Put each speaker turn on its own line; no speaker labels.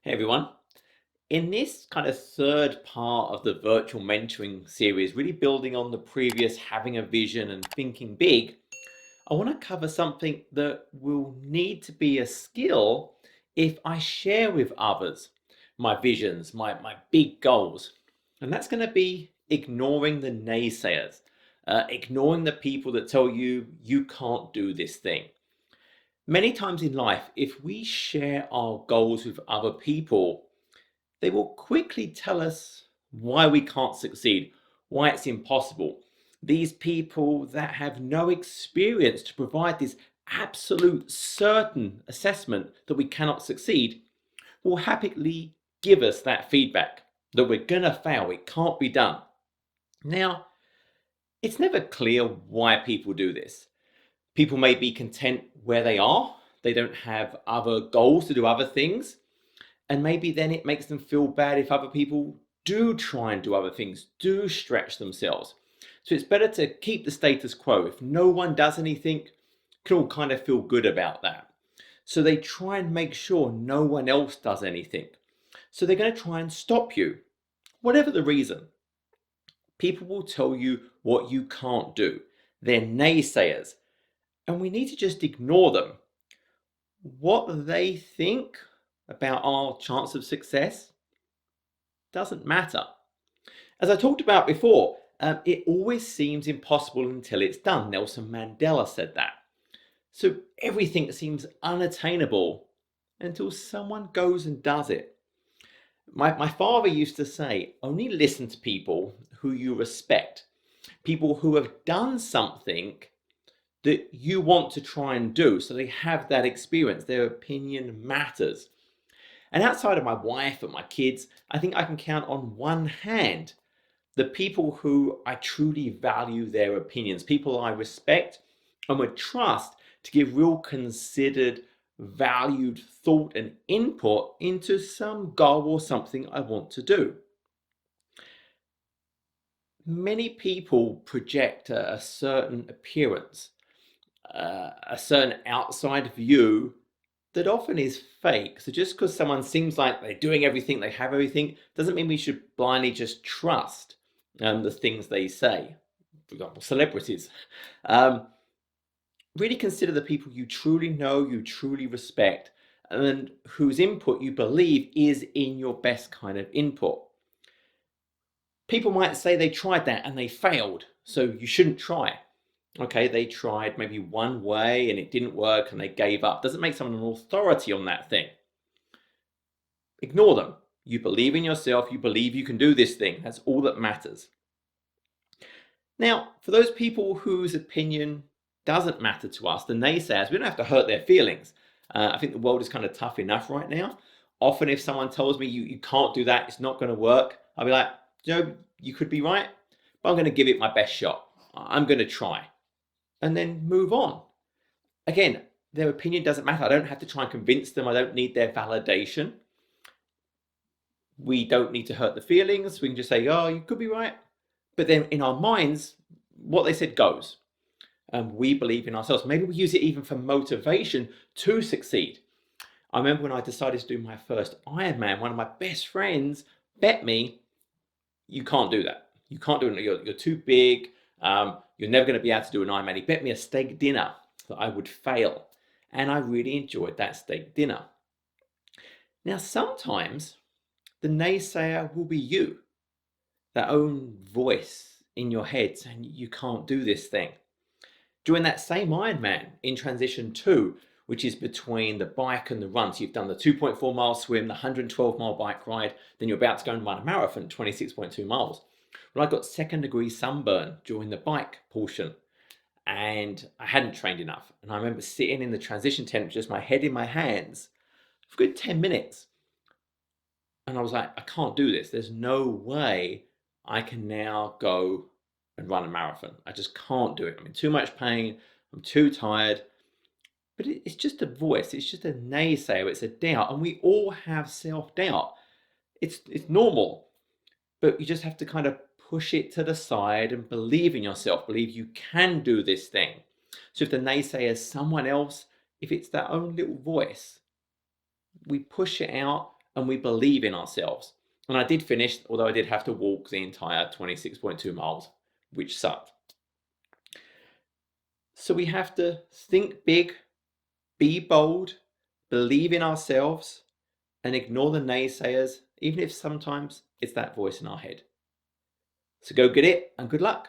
Hey everyone. In this kind of third part of the virtual mentoring series, really building on the previous having a vision and thinking big, I want to cover something that will need to be a skill if I share with others my visions, my big goals. And that's going to be ignoring the naysayers, ignoring the people that tell you you can't do this thing. Many times in life, if we share our goals with other people, they will quickly tell us why we can't succeed, why it's impossible. These people that have no experience to provide this absolute certain assessment that we cannot succeed will happily give us that feedback that we're going to fail, it can't be done. Now, it's never clear why people do this. People may be content where they are, they don't have other goals to do other things. And maybe then it makes them feel bad if other people do try and do other things, do stretch themselves. So it's better to keep the status quo. If no one does anything, you can all kind of feel good about that. So they try and make sure no one else does anything. So they're going to try and stop you, whatever the reason. People will tell you what you can't do. They're naysayers, and we need to just ignore them. What they think about our chance of success doesn't matter. As I talked about before, it always seems impossible until it's done. Nelson Mandela said that. So everything seems unattainable until someone goes and does it. My father used to say, only listen to people who you respect, people who have done something that you want to try and do. So they have that experience, their opinion matters. And outside of my wife and my kids, I think I can count on one hand the people who I truly value their opinions, people I respect and would trust to give real considered, valued thought and input into some goal or something I want to do. Many people project a certain appearance, a certain outside view that often is fake. So just because someone seems like they're doing everything, they have everything, doesn't mean we should blindly just trust the things they say. For example, celebrities. Um, really consider the people you truly know, you truly respect, and whose input you believe is in your best kind of input. People might say they tried that and they failed, so you shouldn't try. Okay, they tried maybe one way and it didn't work and they gave up. Doesn't make someone an authority on that thing. Ignore them. You believe in yourself, you believe you can do this thing. That's all that matters. Now, for those people whose opinion doesn't matter to us, the naysayers, we don't have to hurt their feelings. I think the world is kind of tough enough right now. Often, if someone tells me you can't do that, it's not going to work, I'll be like, Joe, you could be right, but I'm going to give it my best shot. I'm going to try and then move on. Again, their opinion doesn't matter. I don't have to try and convince them. I don't need their validation. We don't need to hurt the feelings. We can just say, oh, you could be right. But then in our minds, what they said goes. And we believe in ourselves. Maybe we use it even for motivation to succeed. I remember when I decided to do my first Ironman, one of my best friends bet me, you can't do that. You can't do it. You're too big. You're never going to be able to do an Ironman. He bet me a steak dinner that I would fail. And I really enjoyed that steak dinner. Now, sometimes the naysayer will be you, that own voice in your head saying you can't do this thing. During that same Ironman in transition 2, which is between the bike and the run, so you've done the 2.4 mile swim, the 112-mile bike ride, then you're about to go and run a marathon, 26.2 miles. Well, I got second-degree sunburn during the bike portion, and I hadn't trained enough. And I remember sitting in the transition tent with just my head in my hands for a good 10 minutes. And I was like, I can't do this. There's no way I can now go and run a marathon. I just can't do it. I'm in too much pain. I'm too tired. But it's just a voice. It's just a naysayer. It's a doubt. And we all have self-doubt. It's normal. But you just have to kind of push it to the side and believe in yourself. Believe you can do this thing. So if the naysayer is someone else, if it's their own little voice, we push it out and we believe in ourselves. And I did finish, although I did have to walk the entire 26.2 miles, which sucked. So we have to think big, be bold, believe in ourselves, and ignore the naysayers, even if sometimes it's that voice in our head. So go get it, and good luck.